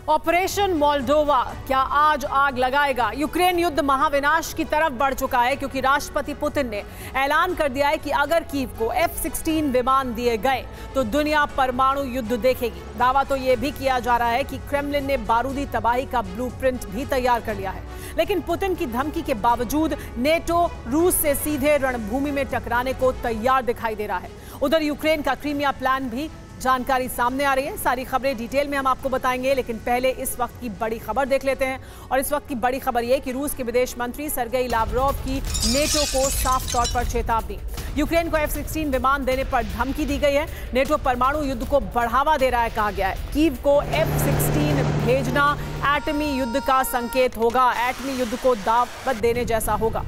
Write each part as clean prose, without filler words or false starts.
Operation Moldova क्या आज आग लगाएगा? यूक्रेन युद्ध महाविनाश की तरफ बढ़ चुका है क्योंकि राष्ट्रपति पुतिन ने ऐलान कर दिया है कि अगर कीव को F-16 विमान दिए गए तो दुनिया परमाणु युद्ध देखेगी। दावा तो यह भी किया जा रहा है कि क्रेमलिन ने बारूदी तबाही का ब्लूप्रिंट भी तैयार कर लिया है, लेकिन पुतिन की धमकी के बावजूद नेटो रूस से सीधे रणभूमि में टकराने को तैयार दिखाई दे रहा है। उधर यूक्रेन का क्रीमिया प्लान भी जानकारी सामने आ रही है। सारी खबरें डिटेल में हम आपको बताएंगे, लेकिन पहले इस वक्त की बड़ी खबर देख लेते हैं। और इस वक्त की बड़ी खबर यह कि रूस के विदेश मंत्री सर्गेई लावरोव की नेटो को साफ तौर पर चेतावनी। यूक्रेन को F-16 विमान देने पर धमकी दी गई है। नेटो परमाणु युद्ध को बढ़ावा दे रहा है, कहा गया है। कीव को F-16 भेजना एटमी युद्ध का संकेत होगा, एटमी युद्ध को दावत देने जैसा होगा।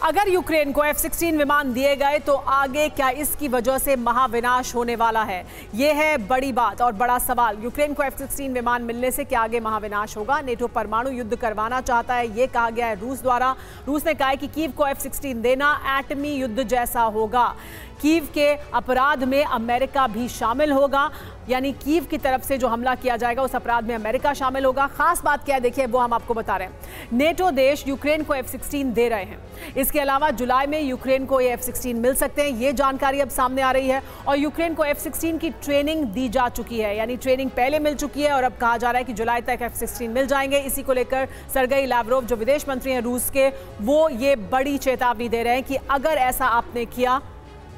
अगर यूक्रेन को F-16 विमान दिए गए तो आगे क्या इसकी वजह से महाविनाश होने वाला है? यह है बड़ी बात और बड़ा सवाल। यूक्रेन को F-16 विमान मिलने से क्या आगे महाविनाश होगा? नेटो परमाणु युद्ध करवाना चाहता है, यह कहा गया है रूस द्वारा। रूस ने कहा है कि कीव को F-16 देना एटमी युद्ध जैसा होगा। कीव के अपराध में अमेरिका भी शामिल होगा, यानी कीव की तरफ से जो हमला किया जाएगा उस अपराध में अमेरिका शामिल होगा। खास बात क्या है देखिए, वो हम आपको बता रहे हैं। नेटो देश यूक्रेन को F-16 दे रहे हैं। इसके अलावा जुलाई में यूक्रेन को ये F-16 मिल सकते हैं, ये जानकारी अब सामने आ रही है। और यूक्रेन को F-16 की ट्रेनिंग दी जा चुकी है, यानी ट्रेनिंग पहले मिल चुकी है और अब कहा जा रहा है कि जुलाई तक F-16 मिल जाएंगे। इसी को लेकर सर्गेई लावरोव जो विदेश मंत्री हैं रूस के, वो ये बड़ी चेतावनी दे रहे हैं कि अगर ऐसा आपने किया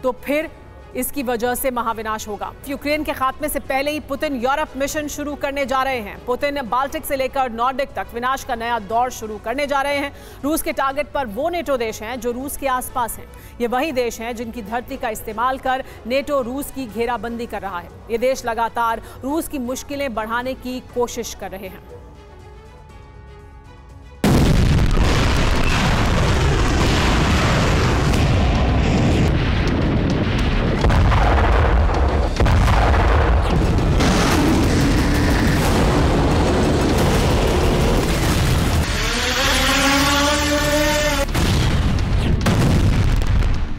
तो फिर इसकी वजह से महाविनाश होगा। यूक्रेन के खात्मे से पहले ही पुतिन यूरोप मिशन शुरू करने जा रहे हैं। पुतिन बाल्टिक से लेकर नॉर्डिक तक विनाश का नया दौर शुरू करने जा रहे हैं। रूस के टारगेट पर वो नेटो देश हैं जो रूस के आसपास हैं। ये वही देश हैं जिनकी धरती का इस्तेमाल कर नेटो रूस की घेराबंदी कर रहा है। ये देश लगातार रूस की मुश्किलें बढ़ाने की कोशिश कर रहे हैं।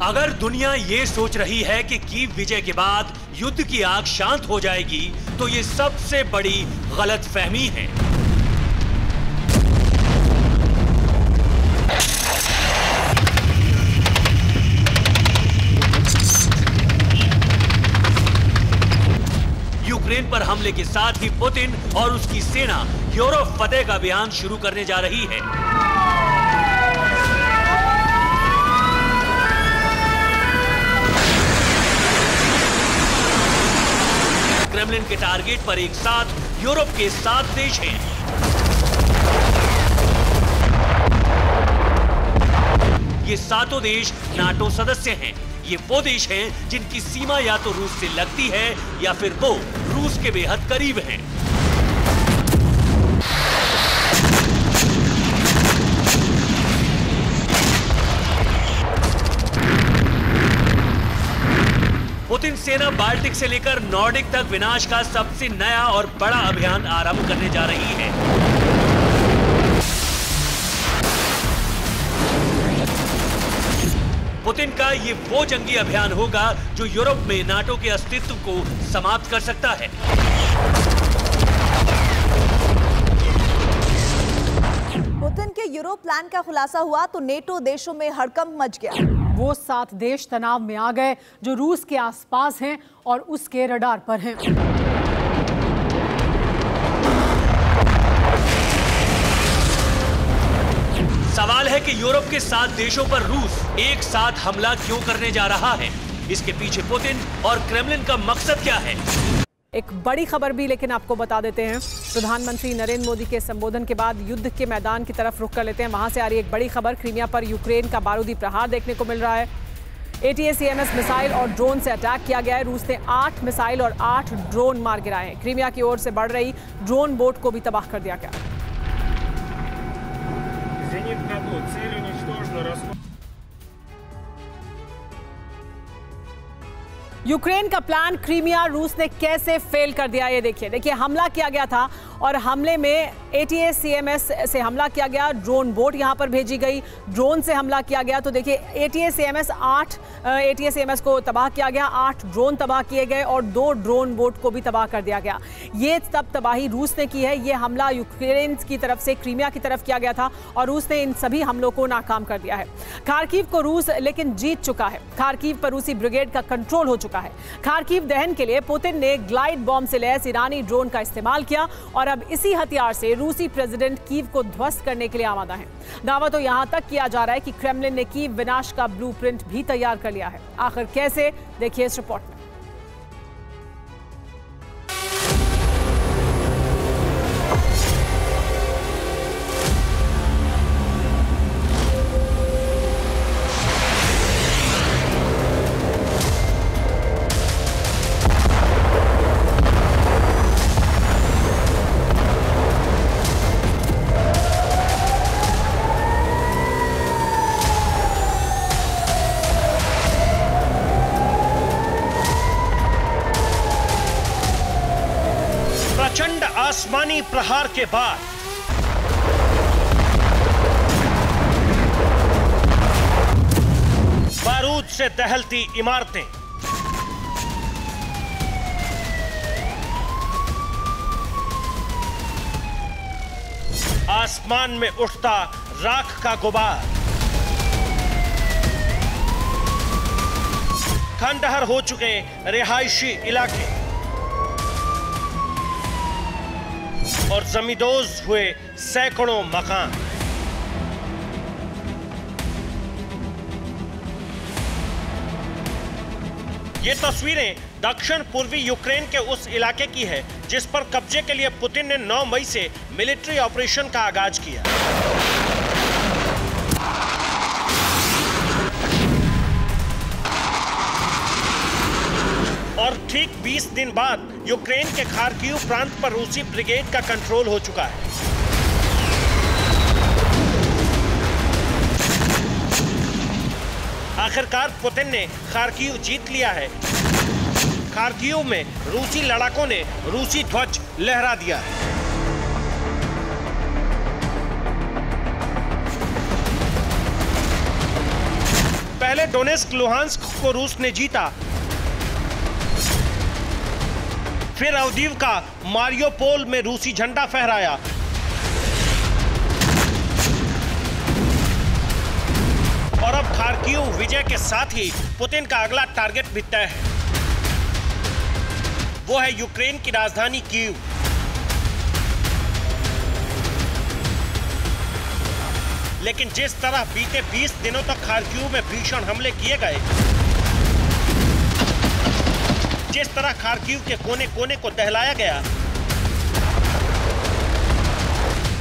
अगर दुनिया ये सोच रही है कि कीव विजय के बाद युद्ध की आग शांत हो जाएगी तो ये सबसे बड़ी गलतफहमी है। यूक्रेन पर हमले के साथ ही पुतिन और उसकी सेना यूरोप फतेह का अभियान शुरू करने जा रही है। क्रेमलिन के टारगेट पर एक साथ यूरोप के 7 देश हैं। ये सातों देश नाटो सदस्य हैं। ये वो देश हैं जिनकी सीमा या तो रूस से लगती है या फिर वो रूस के बेहद करीब हैं। पुतिन सेना बाल्टिक से लेकर नॉर्डिक तक विनाश का सबसे नया और बड़ा अभियान आरंभ करने जा रही है। पुतिन का ये वो जंगी अभियान होगा जो यूरोप में नाटो के अस्तित्व को समाप्त कर सकता है। पुतिन के यूरोप प्लान का खुलासा हुआ तो नेटो देशों में हड़कंप मच गया। वो 7 देश तनाव में आ गए जो रूस के आसपास हैं और उसके रडार पर हैं। सवाल है कि यूरोप के 7 देशों पर रूस एक साथ हमला क्यों करने जा रहा है? इसके पीछे पुतिन और क्रेमलिन का मकसद क्या है? एक बड़ी खबर भी लेकिन आपको बता देते हैं। प्रधानमंत्री नरेंद्र मोदी के संबोधन के बाद युद्ध के मैदान की तरफ रुख कर लेते हैं। वहां से आ रही एक बड़ी खबर, क्रीमिया पर यूक्रेन का बारूदी प्रहार देखने को मिल रहा है। ATACMS मिसाइल और ड्रोन से अटैक किया गया है। रूस ने 8 मिसाइल और 8 ड्रोन मार गिराए हैं। क्रीमिया की ओर से बढ़ रही ड्रोन बोट को भी तबाह कर दिया गया। यूक्रेन का प्लान क्रीमिया रूस ने कैसे फेल कर दिया, ये देखिए। हमला किया गया था और हमले में ATACMS से हमला किया गया, ड्रोन बोट यहां पर भेजी गई, ड्रोन से हमला किया गया। तो देखिए ATACMS 8 ATACMS को तबाह किया गया, 8 ड्रोन तबाह किए गए और 2 ड्रोन बोट को भी तबाह कर दिया गया। ये तब तबाही रूस ने की है। ये हमला यूक्रेन की तरफ से क्रीमिया की तरफ किया गया था और रूस ने इन सभी हमलों को नाकाम कर दिया है। खार्किव को रूस लेकिन जीत चुका है। खार्किव पर रूसी ब्रिगेड का कंट्रोल हो चुका है। खार्किव दहन के लिए पुतिन ने ग्लाइड बॉम्ब से लैस ईरानी ड्रोन का इस्तेमाल किया और अब इसी हथियार से रूसी प्रेसिडेंट कीव को ध्वस्त करने के लिए आमादा है। दावा तो यहां तक किया जा रहा है कि क्रेमलिन ने कीव विनाश का ब्लूप्रिंट भी तैयार कर लिया है। आखिर कैसे, देखिए इस रिपोर्ट में। प्रचंड आसमानी प्रहार के बाद बारूद से दहलती इमारतें, आसमान में उठता राख का गुबार, खंडहर हो चुके रिहायशी इलाके और जमींदोज हुए सैकड़ों मकान। ये तस्वीरें दक्षिण पूर्वी यूक्रेन के उस इलाके की है जिस पर कब्जे के लिए पुतिन ने 9 मई से मिलिट्री ऑपरेशन का आगाज किया। और ठीक 20 दिन बाद यूक्रेन के खार्किव प्रांत पर रूसी ब्रिगेड का कंट्रोल हो चुका है। आखिरकार पुतिन ने खार्किव जीत लिया है। खार्किव में रूसी लड़ाकों ने रूसी ध्वज लहरा दिया है। पहले डोनेस्क लुहांस्क को रूस ने जीता, फिर अवदीवका मारियोपोल में रूसी झंडा फहराया और अब खार्किव विजय के साथ ही पुतिन का अगला टारगेट भी तय है। वो है यूक्रेन की राजधानी कीव। लेकिन जिस तरह बीते 20 दिनों तक खार्किव में भीषण हमले किए गए, जिस तरह खार्किव के कोने कोने को दहलाया गया,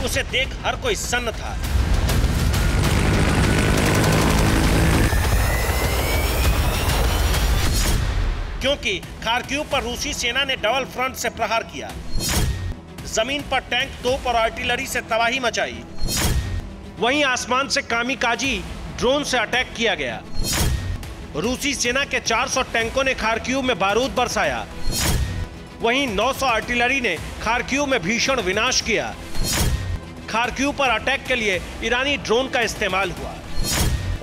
उसे देख हर कोई सन्न था। क्योंकि खार्किव पर रूसी सेना ने डबल फ्रंट से प्रहार किया। जमीन पर टैंक, तोप और आर्टिलरी से तबाही मचाई। वहीं आसमान से कामिकाजी ड्रोन से अटैक किया गया। रूसी सेना के 400 टैंकों ने खार्किव में बारूद बरसाया। वहीं 900 आर्टिलरी ने खार्किव में भीषण विनाश किया। खार्किव पर अटैक के लिए ईरानी ड्रोन का इस्तेमाल हुआ।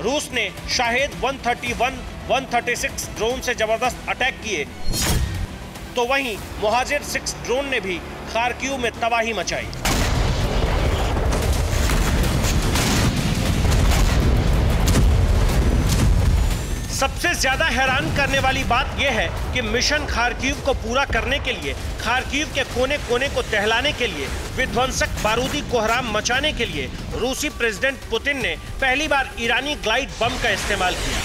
रूस ने शाहेद 131, 136 ड्रोन से जबरदस्त अटैक किए, तो वहीं मुहाजिर 6 ड्रोन ने भी खार्किव में तबाही मचाई। सबसे ज्यादा हैरान करने वाली बात यह है कि मिशन खार्किव को पूरा करने के लिए, खार्किव के कोने कोने को दहलाने के लिए, विध्वंसक बारूदी कोहराम मचाने के लिए रूसी प्रेसिडेंट पुतिन ने पहली बार ईरानी ग्लाइड बम का इस्तेमाल किया।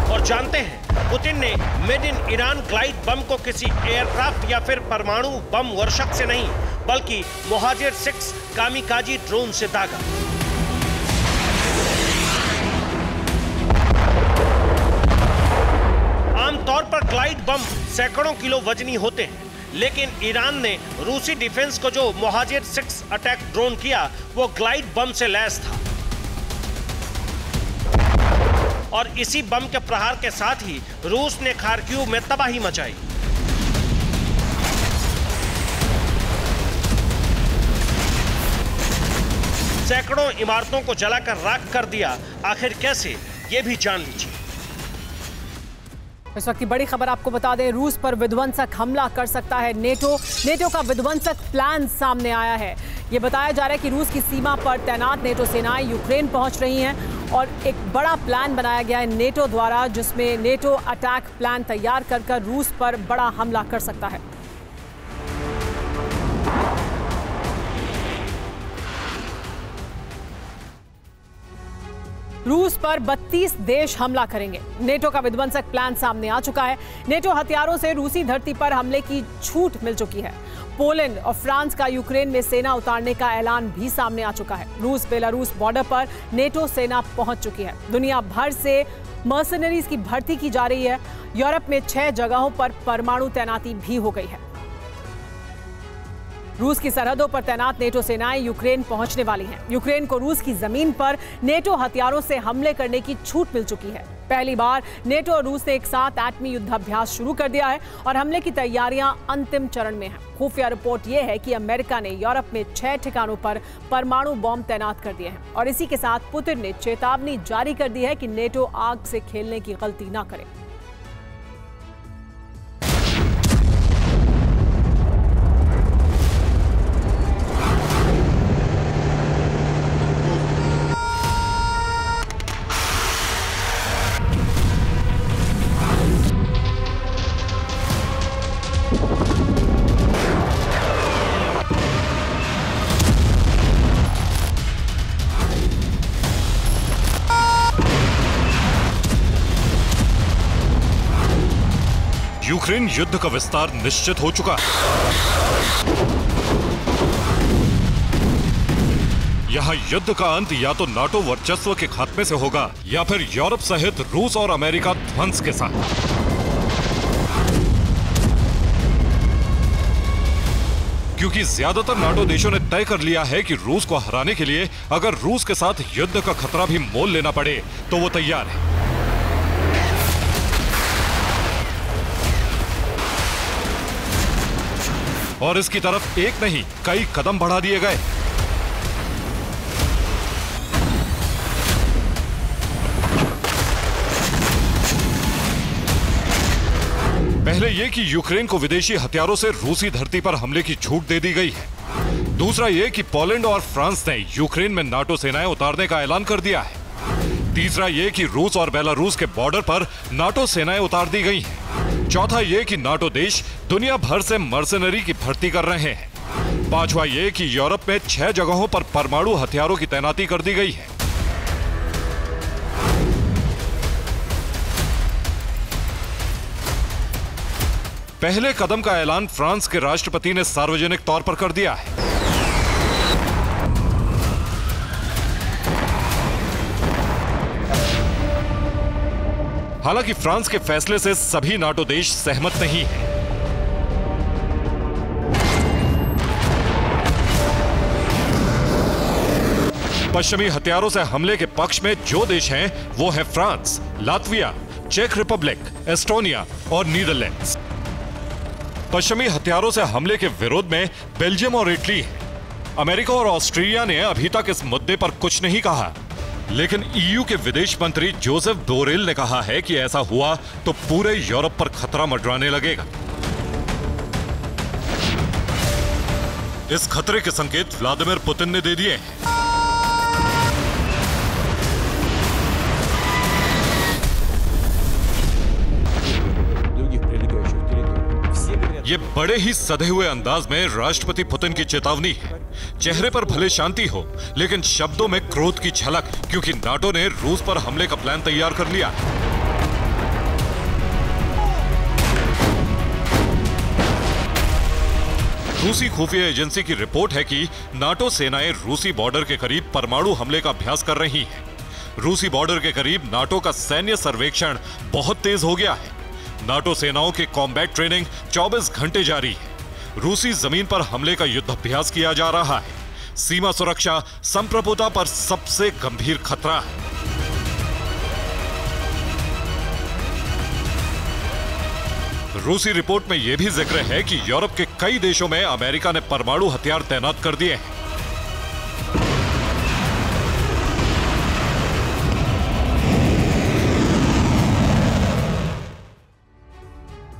और जानते हैं, पुतिन ने made in Iran glide bomb को किसी एयरक्राफ्ट या फिर परमाणु बम वर्षक से नहीं, बल्कि मुहाजिर 6 कामिकाजी ड्रोन से दागा। आमतौर पर ग्लाइड बम सैकड़ों किलो वजनी होते हैं, लेकिन ईरान ने रूसी डिफेंस को जो मुहाजिर 6 अटैक ड्रोन किया, वो ग्लाइड बम से लैस था। और इसी बम के प्रहार के साथ ही रूस ने खार्किव में तबाही मचाई। सैकड़ों इमारतों को जलाकर राख कर दिया। आखिर कैसे, ये भी जान लीजिए। इस वक्त की बड़ी खबर आपको बता दें, रूस पर विध्वंसक हमला कर सकता है नेटो का विध्वंसक प्लान सामने आया है। ये बताया जा रहा है कि रूस की सीमा पर तैनात नेटो सेनाएं यूक्रेन पहुंच रही हैं और एक बड़ा प्लान बनाया गया है नेटो द्वारा, जिसमें नेटो अटैक प्लान तैयार कर रूस पर बड़ा हमला कर सकता है। रूस पर 32 देश हमला करेंगे। नेटो का विध्वंसक प्लान सामने आ चुका है। नेटो हथियारों से रूसी धरती पर हमले की छूट मिल चुकी है। पोलैंड और फ्रांस का यूक्रेन में सेना उतारने का ऐलान भी सामने आ चुका है। रूस बेलारूस बॉर्डर पर नेटो सेना पहुंच चुकी है। दुनिया भर से मर्सनरीज की भर्ती की जा रही है। यूरोप में 6 जगहों पर परमाणु तैनाती भी हो गई है। रूस की सरहदों पर तैनात नेटो सेनाएं यूक्रेन पहुंचने वाली हैं। यूक्रेन को रूस की जमीन पर नेटो हथियारों से हमले करने की छूट मिल चुकी है। पहली बार नेटो और रूस ने एक साथ एटमी युद्धाभ्यास शुरू कर दिया है और हमले की तैयारियां अंतिम चरण में हैं। खुफिया रिपोर्ट यह है कि अमेरिका ने यूरोप में 6 ठिकानों पर परमाणु बॉम्ब तैनात कर दिए हैं और इसी के साथ पुतिन ने चेतावनी जारी कर दी है कि नेटो आग से खेलने की गलती ना करे। यूक्रेन युद्ध का विस्तार निश्चित हो चुका है। यहां युद्ध का अंत या तो नाटो वर्चस्व के खात्मे से होगा या फिर यूरोप सहित रूस और अमेरिका ध्वंस के साथ। क्योंकि ज्यादातर नाटो देशों ने तय कर लिया है कि रूस को हराने के लिए अगर रूस के साथ युद्ध का खतरा भी मोल लेना पड़े तो वो तैयार है। और इसकी तरफ एक नहीं कई कदम बढ़ा दिए गए। पहले यह कि यूक्रेन को विदेशी हथियारों से रूसी धरती पर हमले की छूट दे दी गई है। दूसरा यह कि पोलैंड और फ्रांस ने यूक्रेन में नाटो सेनाएं उतारने का ऐलान कर दिया है। तीसरा यह कि रूस और बेलारूस के बॉर्डर पर नाटो सेनाएं उतार दी गई हैं। चौथा यह कि नाटो देश दुनिया भर से मर्सनरी की भर्ती कर रहे हैं। पांचवा यह कि यूरोप में 6 जगहों पर परमाणु हथियारों की तैनाती कर दी गई है। पहले कदम का ऐलान फ्रांस के राष्ट्रपति ने सार्वजनिक तौर पर कर दिया है। हालांकि फ्रांस के फैसले से सभी नाटो देश सहमत नहीं हैं। पश्चिमी हथियारों से हमले के पक्ष में जो देश हैं, वो है फ्रांस, लातविया, चेक रिपब्लिक, एस्टोनिया और नीदरलैंड्स। पश्चिमी हथियारों से हमले के विरोध में बेल्जियम और इटली है। अमेरिका और ऑस्ट्रेलिया ने अभी तक इस मुद्दे पर कुछ नहीं कहा, लेकिन ईयू के विदेश मंत्री जोसेफ बोरेल ने कहा है कि ऐसा हुआ तो पूरे यूरोप पर खतरा मंडराने लगेगा। इस खतरे के संकेत व्लादिमीर पुतिन ने दे दिए हैं। ये बड़े ही सधे हुए अंदाज में राष्ट्रपति पुतिन की चेतावनी है। चेहरे पर भले शांति हो, लेकिन शब्दों में क्रोध की झलक, क्योंकि नाटो ने रूस पर हमले का प्लान तैयार कर लिया। रूसी खुफिया एजेंसी की रिपोर्ट है कि नाटो सेनाएं रूसी बॉर्डर के करीब परमाणु हमले का अभ्यास कर रही हैं। रूसी बॉर्डर के करीब नाटो का सैन्य सर्वेक्षण बहुत तेज हो गया है। नाटो सेनाओं की कॉम्बैट ट्रेनिंग 24 घंटे जारी है। रूसी जमीन पर हमले का युद्धाभ्यास किया जा रहा है। सीमा सुरक्षा संप्रभुता पर सबसे गंभीर खतरा है। रूसी रिपोर्ट में यह भी जिक्र है कि यूरोप के कई देशों में अमेरिका ने परमाणु हथियार तैनात कर दिए हैं।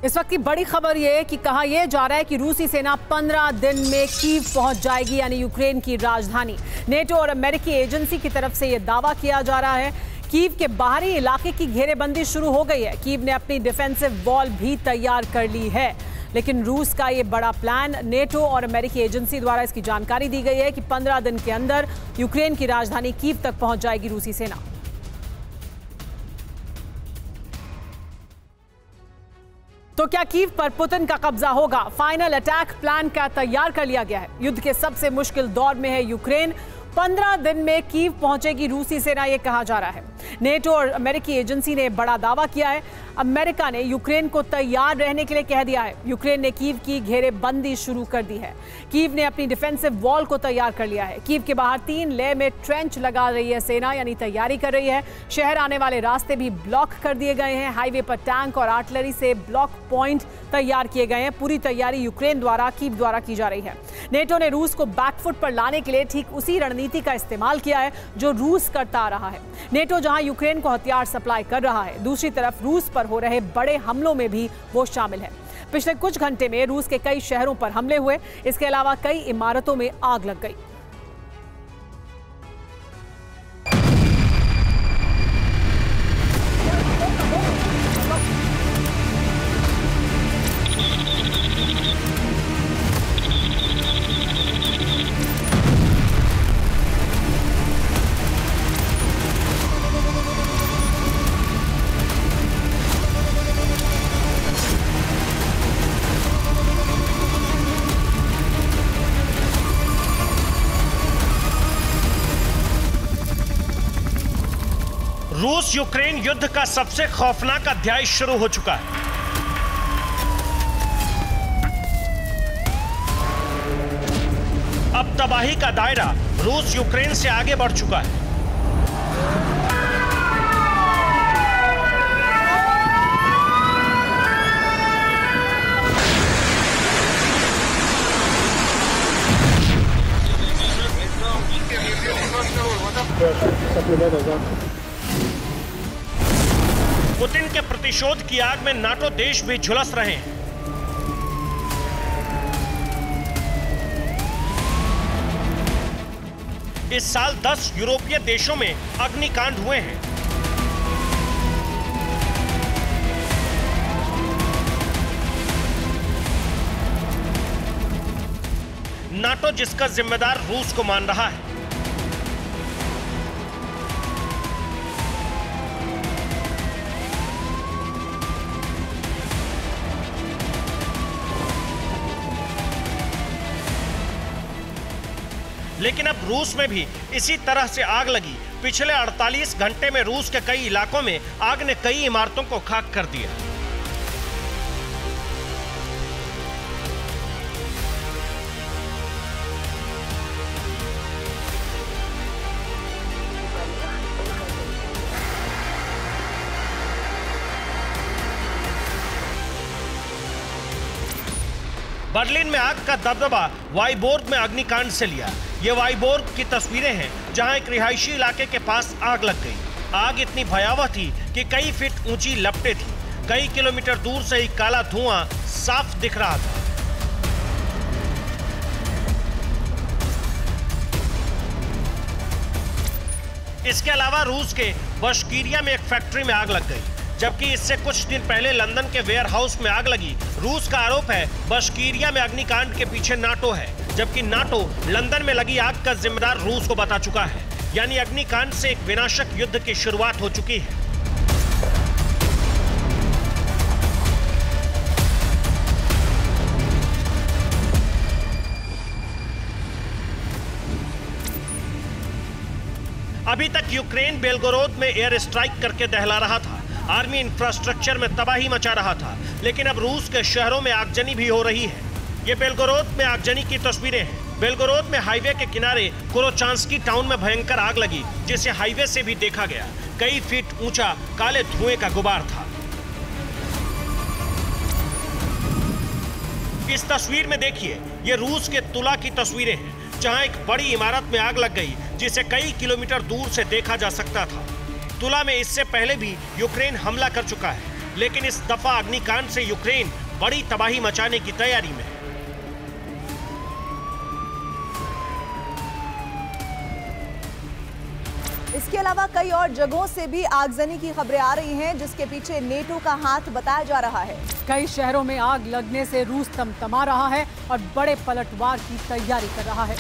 इस वक्त की बड़ी खबर यह है कि कहा यह जा रहा है कि रूसी सेना 15 दिन में कीव पहुंच जाएगी, यानी यूक्रेन की राजधानी। नेटो और अमेरिकी एजेंसी की तरफ से यह दावा किया जा रहा है। कीव के बाहरी इलाके की घेरेबंदी शुरू हो गई है। कीव ने अपनी डिफेंसिव वॉल भी तैयार कर ली है, लेकिन रूस का यह बड़ा प्लान, नेटो और अमेरिकी एजेंसी द्वारा इसकी जानकारी दी गई है कि 15 दिन के अंदर यूक्रेन की राजधानी कीव तक पहुंच जाएगी रूसी सेना। तो क्या कीव पर पुतिन का कब्जा होगा? फाइनल अटैक प्लान का तैयार कर लिया गया है। युद्ध के सबसे मुश्किल दौर में है यूक्रेन। 15 दिन में कीव पहुंचेगी रूसी सेना, यह कहा जा रहा है। नेटो और अमेरिकी एजेंसी ने बड़ा दावा किया है। अमेरिका ने यूक्रेन को तैयार रहने के लिए कह दिया है। यूक्रेन ने कीव की घेरेबंदी शुरू कर दी है। कीव ने अपनी डिफेंसिव वॉल को तैयार कर लिया है। कीव के बाहर 3 ले में ट्रेंच लगा रही है सेना, यानी तैयारी कर रही है। शहर आने वाले रास्ते भी ब्लॉक कर दिए गए हैं। हाईवे पर टैंक और आर्टिलरी से ब्लॉक पॉइंट तैयार किए गए हैं। पूरी तैयारी यूक्रेन द्वारा, कीव द्वारा की जा रही है। नेटो ने रूस को बैकफुट पर लाने के लिए ठीक उसी रणनीति का इस्तेमाल किया है जो रूस करता आ रहा है। नेटो जहां यूक्रेन को हथियार सप्लाई कर रहा है, दूसरी तरफ रूस पर हो रहे बड़े हमलों में भी वो शामिल है। पिछले कुछ घंटे में रूस के कई शहरों पर हमले हुए। इसके अलावा कई इमारतों में आग लग गई। रूस यूक्रेन युद्ध का सबसे खौफनाक अध्याय शुरू हो चुका है। अब तबाही का दायरा रूस यूक्रेन से आगे बढ़ चुका है। पुतिन के प्रतिशोध की आग में नाटो देश भी झुलस रहे हैं। इस साल 10 यूरोपीय देशों में अग्निकांड हुए हैं। नाटो जिसका जिम्मेदार रूस को मान रहा है। लेकिन अब रूस में भी इसी तरह से आग लगी। पिछले 48 घंटे में रूस के कई इलाकों में आग ने कई इमारतों को खाक कर दिया। बर्लिन में आग का दबदबा वाइबोर्ग में अग्निकांड से लिया। ये वाइबोर्ग की तस्वीरें हैं जहां एक रिहायशी इलाके के पास आग लग गई। आग इतनी भयावह थी कि कई फीट ऊंची लपटें थी। कई किलोमीटर दूर से ही काला धुआं साफ दिख रहा था। इसके अलावा रूस के बशकीरिया में एक फैक्ट्री में आग लग गई, जबकि इससे कुछ दिन पहले लंदन के वेयर हाउस में आग लगी। रूस का आरोप है बशकीरिया में अग्निकांड के पीछे नाटो है, जबकि नाटो लंदन में लगी आग का जिम्मेदार रूस को बता चुका है। यानी अग्निकांड से एक विनाशक युद्ध की शुरुआत हो चुकी है। अभी तक यूक्रेन बेलगोरोद में एयर स्ट्राइक करके दहला रहा था। आर्मी इंफ्रास्ट्रक्चर में तबाही मचा रहा था। लेकिन अब रूस के शहरों में आगजनी भी हो रही है। ये बेलगोरोद में आगजनी की तस्वीरें हैं। बेलगोरोद में हाईवे के किनारे कोरोचांस्की टाउन में भयंकर आग लगी, जिसे हाईवे से भी देखा गया। कई फीट ऊंचा काले धुएं का गुबार था। इस तस्वीर में देखिए, ये रूस के तुला की तस्वीरें हैं, जहां एक बड़ी इमारत में आग लग गई जिसे कई किलोमीटर दूर से देखा जा सकता था। तुला में इससे पहले भी यूक्रेन हमला कर चुका है, लेकिन इस दफा अग्निकांड से यूक्रेन बड़ी तबाही मचाने की तैयारी में है। इसके अलावा कई और जगहों से भी आगजनी की खबरें आ रही हैं, जिसके पीछे नेटो का हाथ बताया जा रहा है। कई शहरों में आग लगने से रूस तमतमा रहा है और बड़े पलटवार की तैयारी कर रहा है।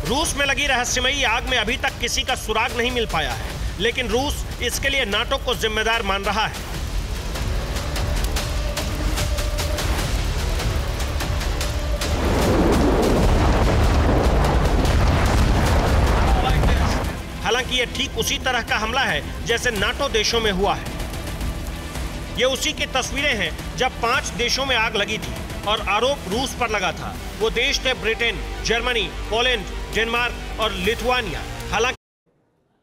रूस में लगी रहस्यमयी आग में अभी तक किसी का सुराग नहीं मिल पाया है, लेकिन रूस इसके लिए नाटो को जिम्मेदार मान रहा है। हालांकि ये ठीक उसी तरह का हमला है जैसे नाटो देशों में हुआ है। ये उसी की तस्वीरें हैं जब 5 देशों में आग लगी थी और आरोप रूस पर लगा था। वो देश थे ब्रिटेन, जर्मनी, पोलैंड, डेनमार्क और लिथुआनिया। हालांकि